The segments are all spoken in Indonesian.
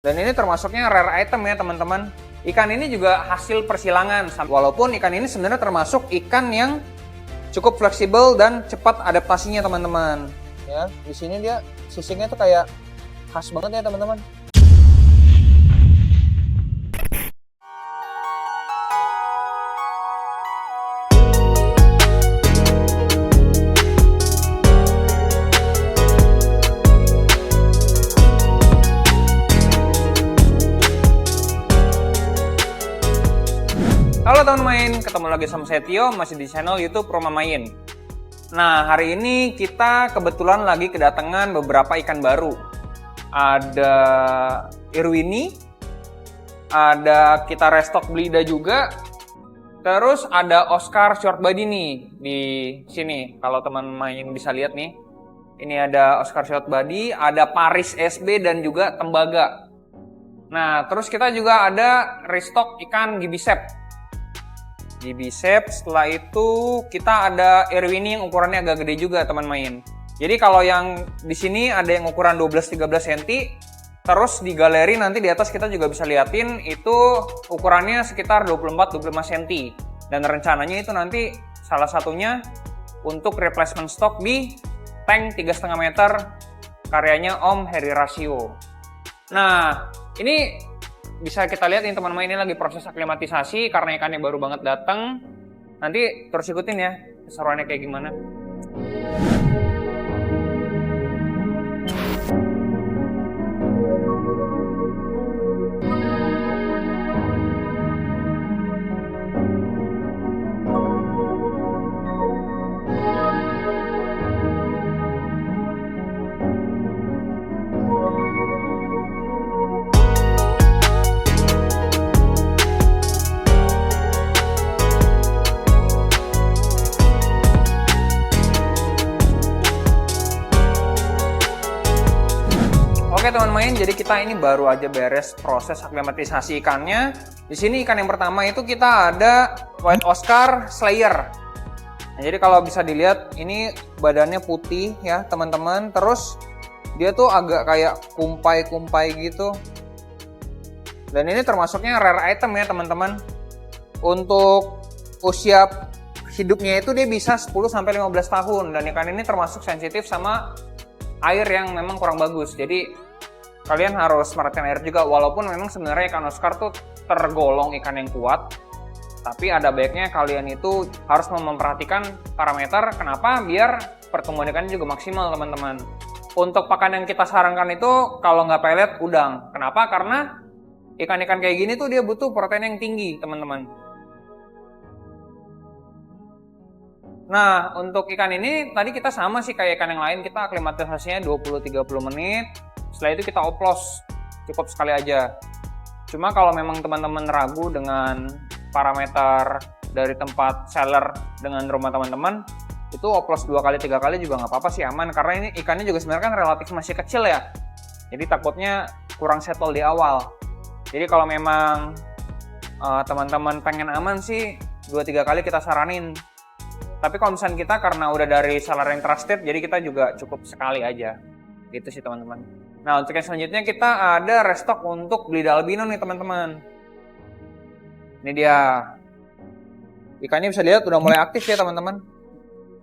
Dan ini termasuknya rare item ya teman-teman. Ikan ini juga hasil persilangan, walaupun ikan ini sebenarnya termasuk ikan yang cukup fleksibel dan cepat adaptasinya teman-teman. Ya, di sini dia sisingnya tuh kayak khas banget ya teman-teman. Halo teman main, ketemu lagi sama saya Tio, masih di channel YouTube Rumah Main. Nah, hari ini kita kebetulan lagi kedatangan beberapa ikan baru. Ada Irwini, ada kita restock Blida juga, terus ada Oscar Short Body nih di sini. Kalau teman main bisa lihat nih, ini ada Oscar Short Body, ada Paris SB dan juga tembaga. Nah, terus kita juga ada restock ikan gibisep. Setelah itu kita ada Irwini yang ukurannya agak gede juga teman main. Jadi kalau yang di sini ada yang ukuran 12-13 cm, terus di galeri nanti di atas kita juga bisa liatin itu ukurannya sekitar 24-25 cm. Dan rencananya itu nanti salah satunya untuk replacement stock di tank 3,5 meter karyanya Om Heri Rasio. Nah, ini bisa kita lihat ini teman-teman, ini lagi proses aklimatisasi karena ikannya baru banget datang. Nanti terus ikutin ya keseruannya kayak gimana. Oke teman main, jadi kita ini baru aja beres proses aklimatisasi ikannya. Di sini ikan yang pertama itu kita ada White Oscar Slayer. Nah, jadi kalau bisa dilihat ini badannya putih ya teman-teman. Terus dia tuh agak kayak kumpai-kumpai gitu. Dan ini termasuknya rare item ya teman-teman. Untuk usia hidupnya itu dia bisa 10-15 tahun. Dan ikan ini termasuk sensitif sama air yang memang kurang bagus. Jadi kalian harus merhatiin air juga, walaupun memang sebenarnya ikan Oscar tuh tergolong ikan yang kuat, tapi ada baiknya kalian itu harus memperhatikan parameter. Kenapa? Biar pertumbuhan ikannya juga maksimal teman-teman. Untuk pakan yang kita sarankan itu kalau nggak pelet, udang. Kenapa? Karena ikan-ikan kayak gini tuh dia butuh protein yang tinggi teman-teman. Nah, untuk ikan ini tadi kita sama sih kayak ikan yang lain, kita aklimatisasinya 20-30 menit. Setelah itu kita oplos, cukup sekali aja. Cuma kalau memang teman-teman ragu dengan parameter dari tempat seller dengan rumah teman-teman, itu oplos 2-3 kali juga nggak apa-apa sih, aman. Karena ini ikannya juga sebenarnya kan relatif masih kecil ya. Jadi takutnya kurang settle di awal. Jadi kalau memang teman-teman pengen aman sih, 2-3 kali kita saranin. Tapi kalau misalnya kita karena udah dari seller yang trusted, jadi kita juga cukup sekali aja. Gitu sih teman-teman. Nah, untuk yang selanjutnya kita ada restock untuk Blida albino nih teman-teman. Ini dia. Ikannya bisa lihat udah mulai aktif ya teman-teman.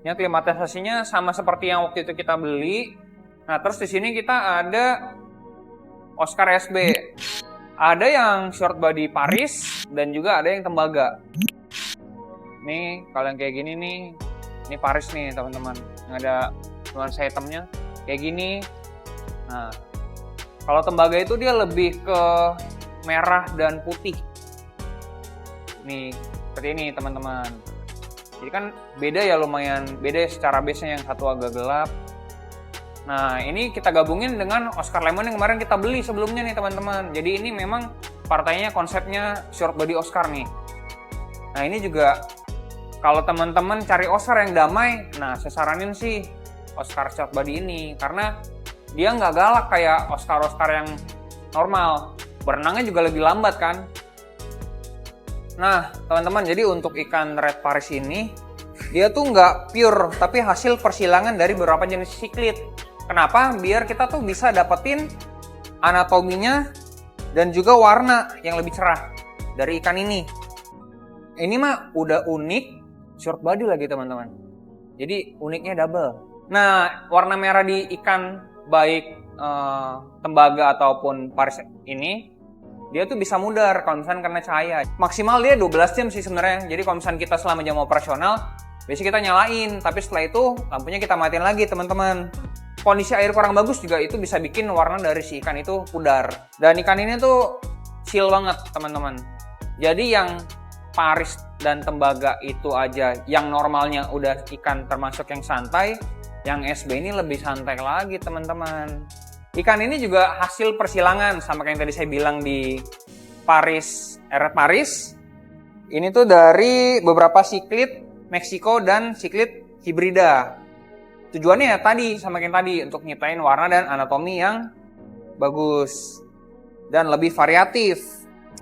Ini aklimatisasinya sama seperti yang waktu itu kita beli. Nah, terus di sini kita ada Oscar SB. Ada yang short body Paris dan juga ada yang tembaga. Nih, kalau yang kayak gini nih, ini Paris nih teman-teman. Yang ada nuansa hitamnya kayak gini. Nah, kalau tembaga itu dia lebih ke merah dan putih. Nih, seperti ini teman-teman. Jadi kan beda ya, lumayan beda secara base-nya, yang satu agak gelap. Nah, ini kita gabungin dengan Oscar Lemon yang kemarin kita beli sebelumnya nih teman-teman. Jadi ini memang partainya konsepnya short body Oscar nih. Nah, ini juga kalau teman-teman cari Oscar yang damai, nah saya saranin sih Oscar Short Body ini. Karena dia nggak galak kayak Oscar-Oscar yang normal. Berenangnya juga lebih lambat kan. Nah teman-teman, jadi untuk ikan Red Paris ini, dia tuh nggak pure, tapi hasil persilangan dari beberapa jenis siklid. Kenapa? Biar kita tuh bisa dapetin anatominya dan juga warna yang lebih cerah dari ikan ini. Ini mah udah unik, short body lagi teman-teman. Jadi uniknya double. Nah, warna merah di ikan baik tembaga ataupun paris ini, dia tuh bisa mudar kalau misalnya karena cahaya. Maksimal dia 12 jam sih sebenarnya. Jadi kalau misalnya kita selama jam operasional, biasanya kita nyalain, tapi setelah itu lampunya kita matiin lagi teman-teman. Kondisi air kurang bagus juga itu bisa bikin warna dari si ikan itu pudar. Dan ikan ini tuh chill banget teman-teman. Jadi yang paris dan tembaga itu aja yang normalnya udah ikan termasuk yang santai, yang SB ini lebih santai lagi teman-teman. Ikan ini juga hasil persilangan sama kayak yang tadi saya bilang di Paris, Eret Paris. Ini tuh dari beberapa siklit Meksiko dan siklit hibrida. Tujuannya ya tadi sama kayak yang tadi untuk nyiptain warna dan anatomi yang bagus dan lebih variatif.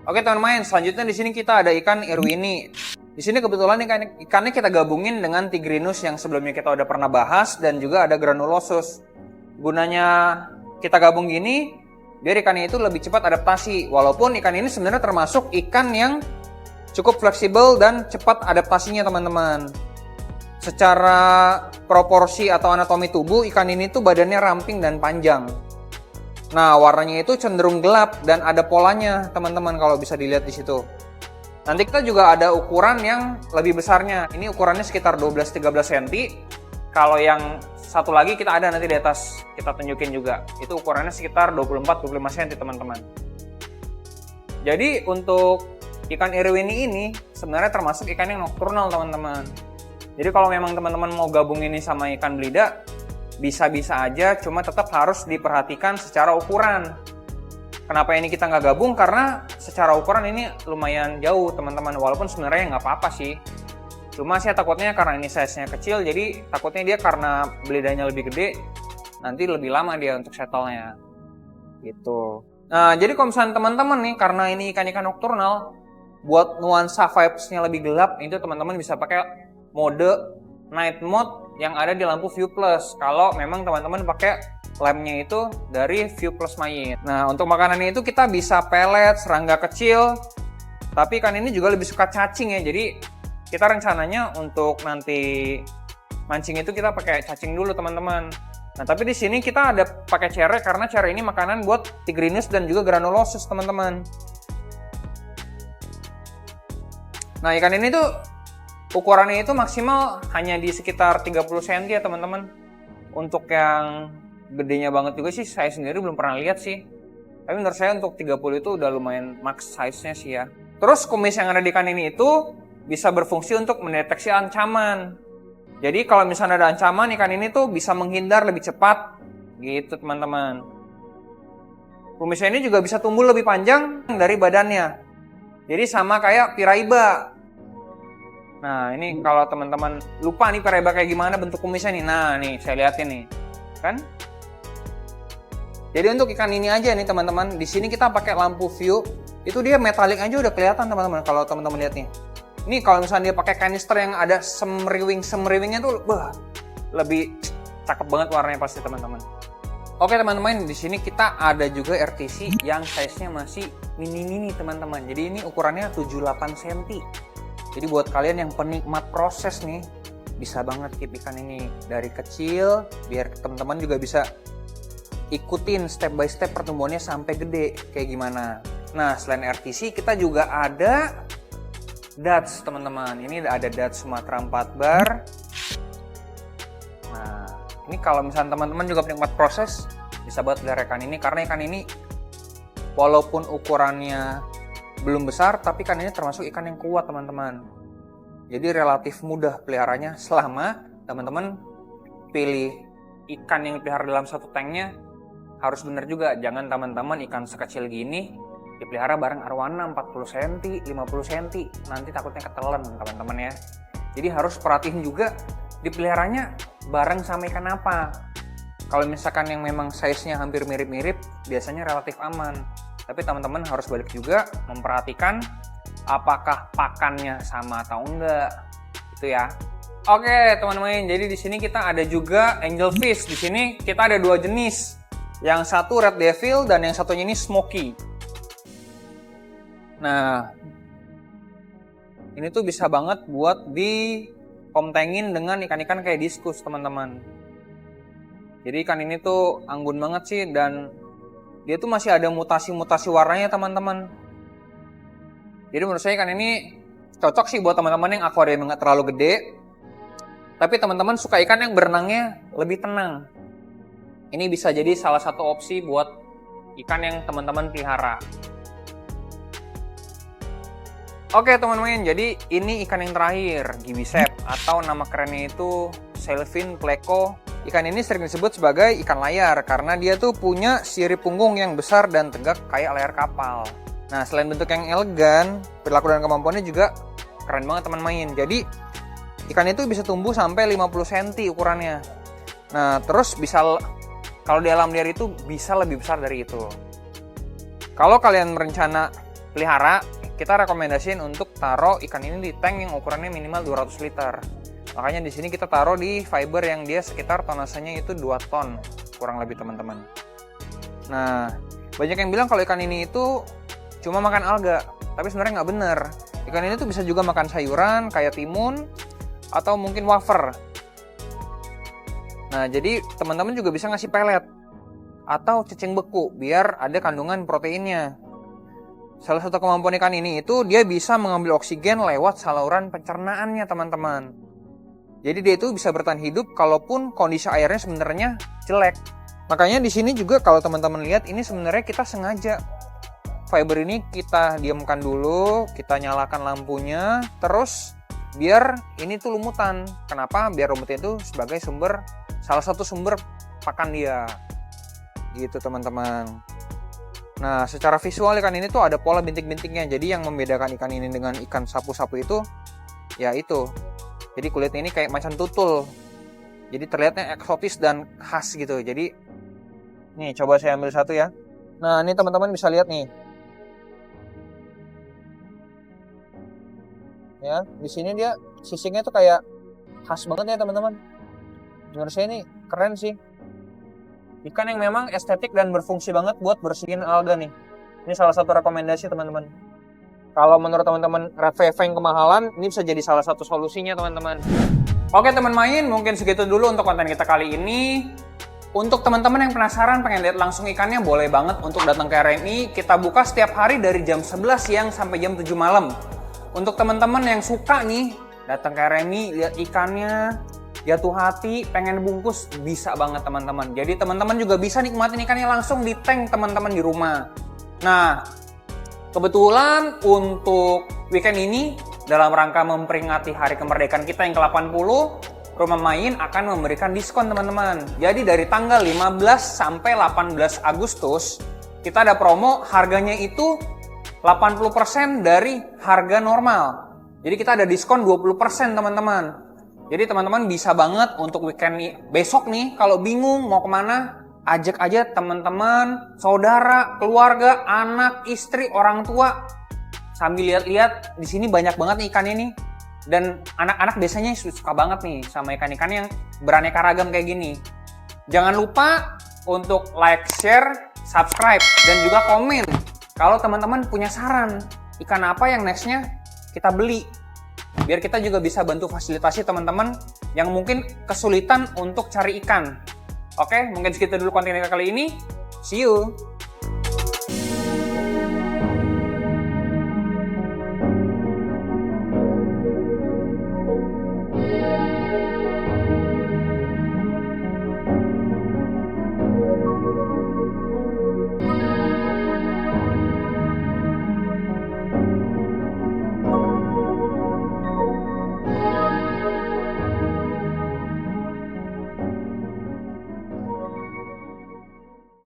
Oke teman-teman, selanjutnya di sini kita ada ikan Irwini. Di sini kebetulan ikannya kita gabungin dengan Tigrinus yang sebelumnya kita udah pernah bahas dan juga ada Granulosus. Gunanya kita gabung gini biar ikannya itu lebih cepat adaptasi. Walaupun ikan ini sebenarnya termasuk ikan yang cukup fleksibel dan cepat adaptasinya teman-teman. Secara proporsi atau anatomi tubuh, ikan ini tuh badannya ramping dan panjang. Nah, warnanya itu cenderung gelap dan ada polanya teman-teman kalau bisa dilihat di situ. Nanti kita juga ada ukuran yang lebih besarnya. Ini ukurannya sekitar 12-13 cm. Kalau yang satu lagi kita ada nanti di atas, kita tunjukin juga. Itu ukurannya sekitar 24-25 cm teman-teman. Jadi untuk ikan Irwini ini sebenarnya termasuk ikan yang nokturnal teman-teman. Jadi kalau memang teman-teman mau gabung ini sama ikan belida, bisa-bisa aja, cuma tetap harus diperhatikan secara ukuran. Kenapa ini kita nggak gabung? Karena secara ukuran ini lumayan jauh teman-teman, walaupun sebenarnya nggak apa-apa sih. Cuma saya takutnya karena ini size-nya kecil, jadi takutnya dia karena belidanya lebih gede, nanti lebih lama dia untuk settle-nya. Gitu. Nah, jadi kalau misalnya teman-teman nih, karena ini ikan-ikan nokturnal, buat nuansa vibes-nya lebih gelap, itu teman-teman bisa pakai mode night mode yang ada di lampu View Plus. Kalau memang teman-teman pakai lampnya itu dari View Plus Main. Nah, untuk makanannya itu kita bisa pelet, serangga kecil, tapi ikan ini juga lebih suka cacing ya. Jadi kita rencananya untuk nanti mancing itu kita pakai cacing dulu teman-teman. Nah, tapi di sini kita ada pakai cere karena cere ini makanan buat Tigrinus dan juga Granulosus teman-teman. Nah, ikan ini tuh ukurannya itu maksimal hanya di sekitar 30 cm ya teman-teman. Untuk yang gedenya banget juga sih saya sendiri belum pernah lihat sih. Tapi menurut saya untuk 30 itu udah lumayan max size-nya sih ya. Terus kumis yang ada di ikan ini itu bisa berfungsi untuk mendeteksi ancaman. Jadi kalau misalnya ada ancaman, ikan ini tuh bisa menghindar lebih cepat gitu teman-teman. Kumisnya ini juga bisa tumbuh lebih panjang dari badannya. Jadi sama kayak Piraiba. Nah, ini kalau teman-teman lupa nih Piraiba kayak gimana bentuk kumisnya nih. Nah, nih saya liatin nih. Kan? Jadi untuk ikan ini aja nih teman-teman, di sini kita pakai lampu view. Itu dia metalik aja udah kelihatan teman-teman kalau teman-teman lihat nih. Ini kalau misalnya dia pakai kanister yang ada semriwingnya tuh lebih cakep banget warnanya pasti teman-teman. Oke teman-teman, di sini kita ada juga RTC yang size-nya masih mini-mini teman-teman. Jadi ini ukurannya 78 cm. Jadi buat kalian yang penikmat proses nih, bisa banget keep ikan ini dari kecil, biar teman-teman juga bisa ikutin step by step pertumbuhannya sampai gede kayak gimana. Nah, selain RTC kita juga ada Dutch teman-teman. Ini ada Dutch Sumatera 4 bar. Nah, ini kalau misalnya teman-teman juga penikmat proses, bisa buat pelihara ikan ini karena ikan ini walaupun ukurannya belum besar, tapi ikan ini termasuk ikan yang kuat teman-teman. Jadi relatif mudah peliharanya selama teman-teman pilih ikan yang dipelihara dalam satu tanknya harus benar juga. Jangan teman-teman ikan sekecil gini dipelihara bareng arwana 40 cm, 50 cm, nanti takutnya ketelan teman-teman ya. Jadi harus perhatiin juga dipeliharanya bareng sama ikan apa. Kalau misalkan yang memang size-nya hampir mirip-mirip, biasanya relatif aman. Tapi teman-teman harus balik juga memperhatikan apakah pakannya sama atau enggak. Itu ya. Oke, teman-teman. Jadi di sini kita ada juga angelfish. Di sini kita ada dua jenis. Yang satu red devil dan yang satunya ini smoky. Nah, ini tuh bisa banget buat dikomtengin dengan ikan-ikan kayak diskus, teman-teman. Jadi ikan ini tuh anggun banget sih, dan dia tuh masih ada mutasi-mutasi warnanya, teman-teman. Jadi menurut saya ikan ini cocok sih buat teman-teman yang akuarium nggak terlalu gede, tapi teman-teman suka ikan yang berenangnya lebih tenang. Ini bisa jadi salah satu opsi buat ikan yang teman-teman pelihara. Oke teman-teman, jadi ini ikan yang terakhir, Gibicep, atau nama kerennya itu Sailfin pleco. Ikan ini sering disebut sebagai ikan layar karena dia tuh punya sirip punggung yang besar dan tegak kayak layar kapal. Nah, selain bentuk yang elegan, perilaku dan kemampuannya juga keren banget teman main. Jadi ikan itu bisa tumbuh sampai 50 cm ukurannya. Nah, terus bisa, kalau di alam liar itu bisa lebih besar dari itu. Kalau kalian berencana pelihara, kita rekomendasiin untuk taruh ikan ini di tank yang ukurannya minimal 200 liter. Makanya di sini kita taruh di fiber yang dia sekitar tonasenya itu 2 ton kurang lebih, teman-teman. Nah, banyak yang bilang kalau ikan ini itu cuma makan alga, tapi sebenarnya nggak bener. Ikan ini tuh bisa juga makan sayuran kayak timun atau mungkin wafer. Nah, jadi teman-teman juga bisa ngasih pelet atau cacing beku biar ada kandungan proteinnya. Salah satu kemampuan ikan ini itu dia bisa mengambil oksigen lewat saluran pencernaannya, teman-teman. Jadi dia itu bisa bertahan hidup kalaupun kondisi airnya sebenarnya jelek. Makanya di sini juga kalau teman-teman lihat ini sebenarnya kita sengaja fiber ini kita diamkan dulu, kita nyalakan lampunya, terus biar ini tuh lumutan. Kenapa? Biar rumputnya itu sebagai salah satu sumber pakan dia. Gitu teman-teman. Nah, secara visual ikan ini tuh ada pola bintik-bintiknya. Jadi yang membedakan ikan ini dengan ikan sapu-sapu itu, ya itu. Jadi kulitnya ini kayak macan tutul. Jadi terlihatnya eksotis dan khas gitu. Jadi, nih coba saya ambil satu ya. Nah, ini teman-teman bisa lihat nih. Ya, di sini dia sisingnya tuh kayak khas banget ya teman-teman. Menurut saya ini keren sih. Ikan yang memang estetik dan berfungsi banget buat bersihin alga nih. Ini salah satu rekomendasi teman-teman. Kalau menurut teman-teman red fang kemahalan, ini bisa jadi salah satu solusinya teman-teman. Oke teman main, mungkin segitu dulu untuk konten kita kali ini. Untuk teman-teman yang penasaran pengen lihat langsung ikannya, boleh banget untuk datang ke RMI. Kita buka setiap hari dari jam 11 siang sampai jam 7 malam. Untuk teman-teman yang suka nih, datang ke RMI, lihat ikannya, jatuh hati, pengen bungkus, bisa banget teman-teman. Jadi teman-teman juga bisa nikmatin ikannya langsung di tank teman-teman di rumah. Nah, kebetulan untuk weekend ini, dalam rangka memperingati hari kemerdekaan kita yang ke-80, Rumah Main akan memberikan diskon teman-teman. Jadi dari tanggal 15 sampai 18 Agustus, kita ada promo, harganya itu 80% dari harga normal. Jadi kita ada diskon 20% teman-teman. Jadi teman-teman bisa banget untuk weekend besok nih, kalau bingung mau kemana, ajak aja teman-teman, saudara, keluarga, anak, istri, orang tua. Sambil lihat-lihat, di sini banyak banget nih ikan ini. Dan anak-anak biasanya suka banget nih sama ikan-ikan yang beraneka ragam kayak gini. Jangan lupa untuk like, share, subscribe, dan juga komen. Kalau teman-teman punya saran, ikan apa yang nextnya kita beli. Biar kita juga bisa bantu fasilitasi teman-teman yang mungkin kesulitan untuk cari ikan. Oke, mungkin segitu dulu konten kita kali ini. See you!